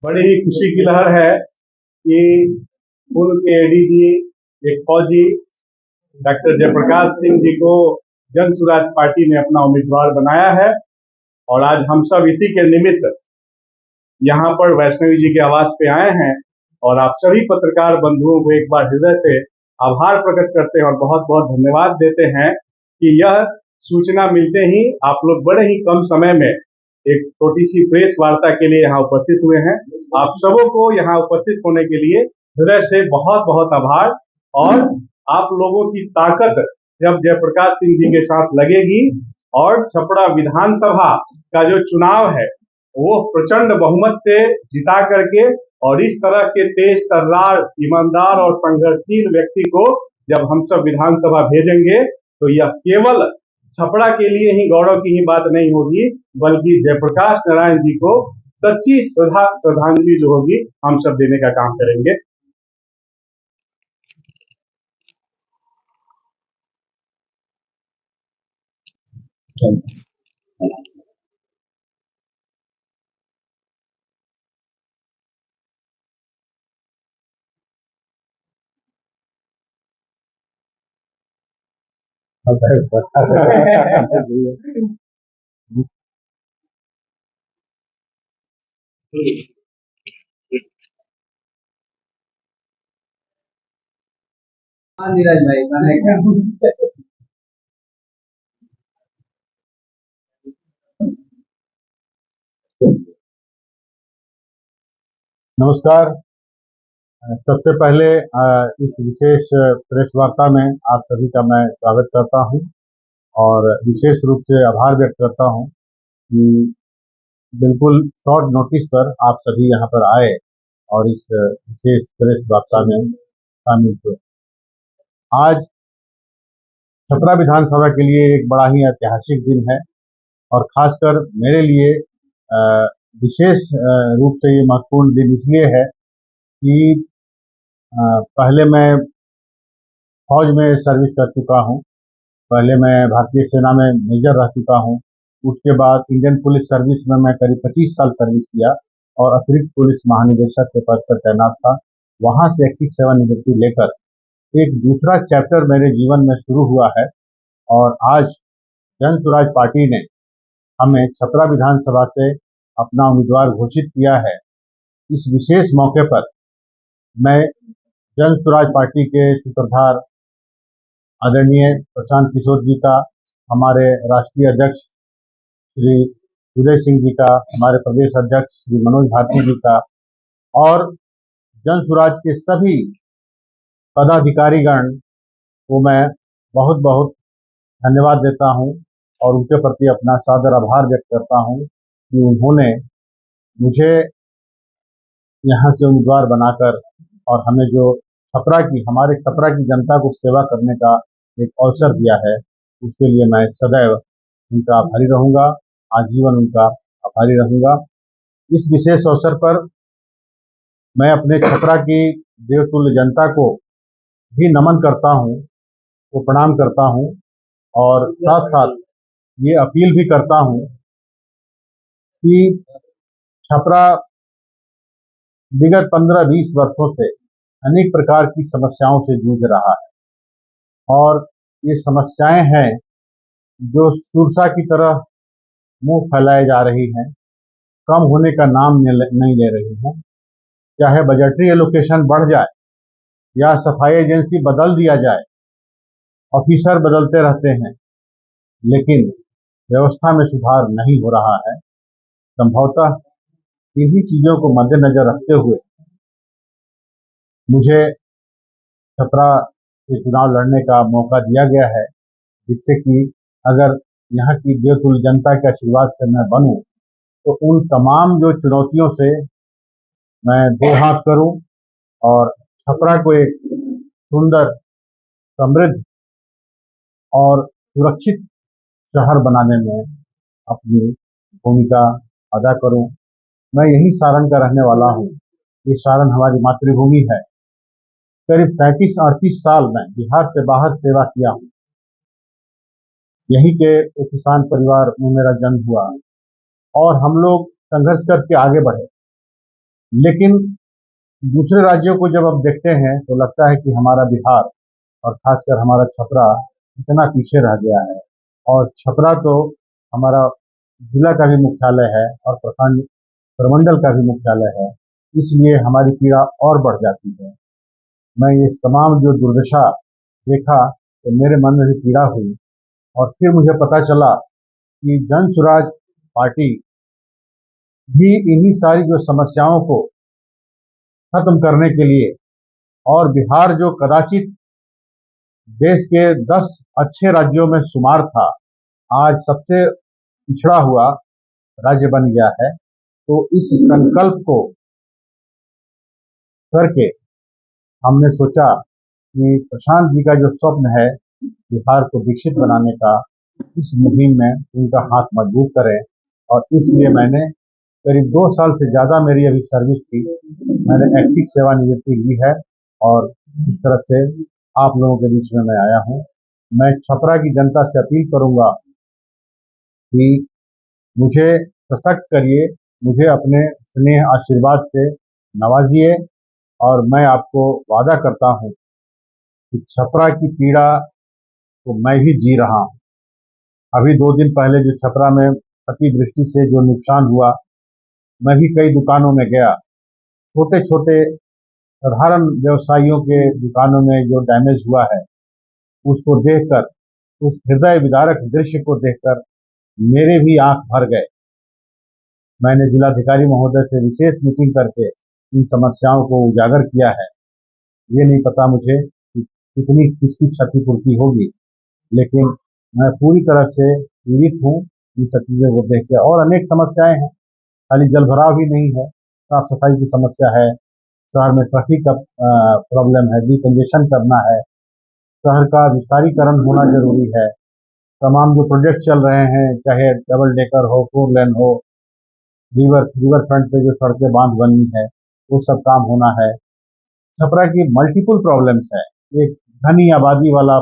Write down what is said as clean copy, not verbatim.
बड़ी ही खुशी की लहर है कि पूर्व के एडीजी एक फौजी डॉक्टर जयप्रकाश सिंह जी को जन सुराज पार्टी ने अपना उम्मीदवार बनाया है। और आज हम सब इसी के निमित्त यहाँ पर वैष्णवी जी के आवास पे आए हैं और आप सभी पत्रकार बंधुओं को एक बार हृदय से आभार प्रकट करते हैं और बहुत बहुत धन्यवाद देते हैं कि यह सूचना मिलते ही आप लोग बड़े ही कम समय में एक छोटी सी प्रेस वार्ता के लिए यहाँ उपस्थित हुए हैं। आप सबों को यहाँ उपस्थित होने के लिए हृदय से बहुत बहुत आभार। और आप लोगों की ताकत जब जयप्रकाश सिंह जी के साथ लगेगी और छपरा विधानसभा का जो चुनाव है वो प्रचंड बहुमत से जिता करके और इस तरह के तेज तर्रार ईमानदार और संघर्षशील व्यक्ति को जब हम सब विधानसभा भेजेंगे तो यह केवल छपरा के लिए ही गौरव की ही बात नहीं होगी बल्कि जयप्रकाश नारायण जी को सच्ची श्रद्धांजलि जो होगी हम सब देने का काम करेंगे। नीरज भाई मैंने क्या नमस्कार। सबसे पहले इस विशेष प्रेस वार्ता में आप सभी का मैं स्वागत करता हूं और विशेष रूप से आभार व्यक्त करता हूं कि बिल्कुल शॉर्ट नोटिस पर आप सभी यहां पर आए और इस विशेष प्रेस वार्ता में शामिल हुए। आज छपरा विधानसभा के लिए एक बड़ा ही ऐतिहासिक दिन है और खासकर मेरे लिए विशेष रूप से ये महत्वपूर्ण दिन इसलिए है कि पहले मैं फौज में सर्विस कर चुका हूं। पहले मैं भारतीय सेना में मेजर रह चुका हूं। उसके बाद इंडियन पुलिस सर्विस में मैं करीब 25 साल सर्विस किया और अतिरिक्त पुलिस महानिदेशक के पद पर तैनात था। वहां से ऐच्छिक सेवानिवृत्ति लेकर एक दूसरा चैप्टर मेरे जीवन में शुरू हुआ है और आज जन सुराज पार्टी ने हमें छपरा विधानसभा से अपना उम्मीदवार घोषित किया है। इस विशेष मौके पर मैं जन सुराज पार्टी के सूत्रधार आदरणीय प्रशांत किशोर जी का, हमारे राष्ट्रीय अध्यक्ष श्री उदय सिंह जी का, हमारे प्रदेश अध्यक्ष श्री मनोज भारती जी का और जन सुराज के सभी पदाधिकारीगण को मैं बहुत बहुत धन्यवाद देता हूं और उनके प्रति अपना सादर आभार व्यक्त करता हूं कि उन्होंने मुझे यहाँ से उम्मीदवार बनाकर और हमें जो हमारे छपरा की जनता को सेवा करने का एक अवसर दिया है, उसके लिए मैं सदैव उनका आभारी रहूंगा, आजीवन उनका आभारी रहूंगा। इस विशेष अवसर पर मैं अपने छपरा की देवतुल्य जनता को भी नमन करता हूं, वो प्रणाम करता हूं और साथ साथ ये अपील भी करता हूं कि छपरा विगत 15-20 वर्षों से अनेक प्रकार की समस्याओं से जूझ रहा है और ये समस्याएं हैं जो सुरसा की तरह मुंह फैलाए जा रही हैं, कम होने का नाम नहीं ले रही हैं। चाहे बजटरी एलोकेशन बढ़ जाए या सफाई एजेंसी बदल दिया जाए, ऑफिसर बदलते रहते हैं, लेकिन व्यवस्था में सुधार नहीं हो रहा है। संभवतः इन्हीं चीजों को मद्देनजर रखते हुए मुझे छपरा से चुनाव लड़ने का मौका दिया गया है, जिससे कि अगर यहाँ की देवतुल्य जनता के आशीर्वाद से मैं बनूं तो उन तमाम जो चुनौतियों से मैं दो हाथ करूं और छपरा को एक सुंदर, समृद्ध और सुरक्षित शहर बनाने में अपनी भूमिका अदा करूं। मैं यही सारण का रहने वाला हूं। ये सारण हमारी मातृभूमि है। करीब 37-38 साल में बिहार से बाहर सेवा किया हूं। यहीं के एक किसान परिवार में मेरा जन्म हुआ और हम लोग संघर्ष करके आगे बढ़े। लेकिन दूसरे राज्यों को जब अब देखते हैं तो लगता है कि हमारा बिहार और खासकर हमारा छपरा इतना पीछे रह गया है। और छपरा तो हमारा जिला का भी मुख्यालय है और प्रखंड प्रमंडल का भी मुख्यालय है, इसलिए हमारी पीड़ा और बढ़ जाती है। मैं ये तमाम जो दुर्दशा देखा तो मेरे मन में भी पीड़ा हुई और फिर मुझे पता चला कि जन सुराज पार्टी भी इन्हीं सारी जो समस्याओं को खत्म करने के लिए और बिहार जो कदाचित देश के 10 अच्छे राज्यों में शुमार था, आज सबसे पिछड़ा हुआ राज्य बन गया है। तो इस संकल्प को करके हमने सोचा कि प्रशांत जी का जो स्वप्न है बिहार को विकसित बनाने का, इस मुहिम में उनका हाथ मजबूत करें। और इसलिए मैंने करीब 2 साल से ज़्यादा मेरी अभी सर्विस थी, मैंने ऐच्छिक सेवानिवृत्ति ली है और इस तरह से आप लोगों के बीच में मैं आया हूँ। मैं छपरा की जनता से अपील करूँगा कि मुझे सशक्त करिए, मुझे अपने स्नेह आशीर्वाद से नवाजिए और मैं आपको वादा करता हूँ कि छपरा की पीड़ा को मैं भी जी रहा हूँ। अभी 2 दिन पहले जो छपरा में अतिवृष्टि से जो नुकसान हुआ, मैं भी कई दुकानों में गया, छोटे छोटे साधारण व्यवसायियों के दुकानों में जो डैमेज हुआ है उसको देखकर, उस हृदय विदारक दृश्य को देखकर मेरे भी आंख भर गए। मैंने जिलाधिकारी महोदय से विशेष मीटिंग करके इन समस्याओं को उजागर किया है। ये नहीं पता मुझे कि कितनी किसकी क्षतिपूर्ति होगी, लेकिन मैं पूरी तरह से पीड़ित हूँ इन सब चीज़ों को देख के। और अनेक समस्याएं हैं, खाली जलभराव ही नहीं है, साफ सफाई की समस्या है, शहर में ट्रैफिक का प्रॉब्लम है, डिकंजेशन करना है, शहर का विस्तारीकरण होना जरूरी है, तमाम जो प्रोजेक्ट चल रहे हैं, चाहे डबल डेकर हो, 4 लेन हो, रिवर फ्रंट पे जो सड़कें बांध बनी है वो सब काम होना है। छपरा की मल्टीपल प्रॉब्लम्स है, एक घनी आबादी वाला